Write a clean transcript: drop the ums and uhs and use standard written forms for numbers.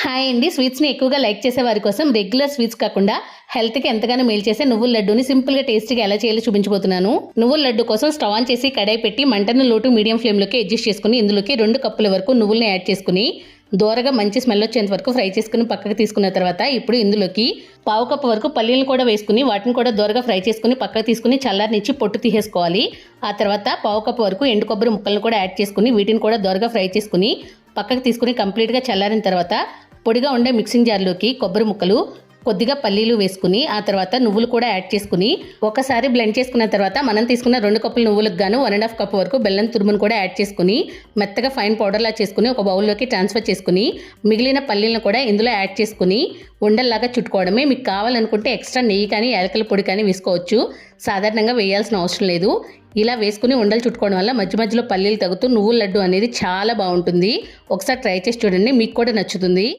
Hi అండి. స్వీట్స్ని ఎక్కువగా like చేసే వారి కోసం రెగ్యులర్ స్వీట్స్ కాకుండా హెల్త్కి ఎంతగానో మేలు చేసే నువ్వుల లడ్డూని సింపుల్గా టేస్టీగా ఎలా చేయాలో చూపించబోతున్నాను. నువ్వుల లడ్డు కోసం స్టవ్ ఆన్ చేసి కడాయి పెట్టి మంటను లో టు మీడియం ఫ్లేమ్లోకి అడ్జస్ట్ చేసుకుని ఇందులోకి 2 కప్పుల వరకు నువ్వుల్ని యాడ్ చేసుకుని దోరగా మంచి స్మెల్ వచ్చేంత వరకు ఫ్రై చేసుకుని పక్కకు తీసుకున్న తర్వాత ఇప్పుడు ఇందులోకి 1/2 కప్పు వరకు పల్లీలను కూడా వేసుకుని వాటిని కూడా దోరగా ఫ్రై చేసుకుని పక్కకు తీసుకుని చల్లారనిచ్చి పొట్టు తీసేసుకోవాలి. ఆ తర్వాత 1/2 కప్పు వరకు ఎండు కొబ్బరి ముక్కలను కూడా యాడ్ చేసుకుని వీటిని కూడా దోరగా ఫ్రై చేసుకుని పక్కకు తీసుకుని కంప్లీట్గా చల్లారిన తర్వాత పొడిగా ఉండే మిక్సింగ్ జార్లోకి కొబ్బరి ముక్కలు, కొద్దిగా పల్లీలు వేసుకుని ఆ తర్వాత నువ్వులు కూడా యాడ్ చేసుకుని ఒకసారి బ్లెండ్ చేసుకున్న తర్వాత మనం తీసుకున్న 2 కప్పుల నువ్వులకు గాను 1.5 కప్పు వరకు బెల్లం తురుమును కూడా యాడ్ చేసుకుని మెత్తగా ఫైన్ పౌడర్లా చేసుకుని ఒక బౌల్లోకి ట్రాన్స్ఫర్ చేసుకుని మిగిలిన పల్లీలను కూడా ఇందులో యాడ్ చేసుకుని ఉండల్లాగా చుట్టుకోవడమే. మీకు కావాలనుకుంటే ఎక్స్ట్రా నెయ్యి కానీ యాలకుల పొడి కానీ వేసుకోవచ్చు. సాధారణంగా వేయాల్సిన అవసరం లేదు. ఇలా వేసుకుని ఉండలు చుట్టుకోవడం వల్ల మధ్య మధ్యలో పల్లీలు తగ్గుతూ నువ్వుల లడ్డు అనేది చాలా బాగుంటుంది. ఒకసారి ట్రై చేసి చూడండి, మీకు కూడా నచ్చుతుంది.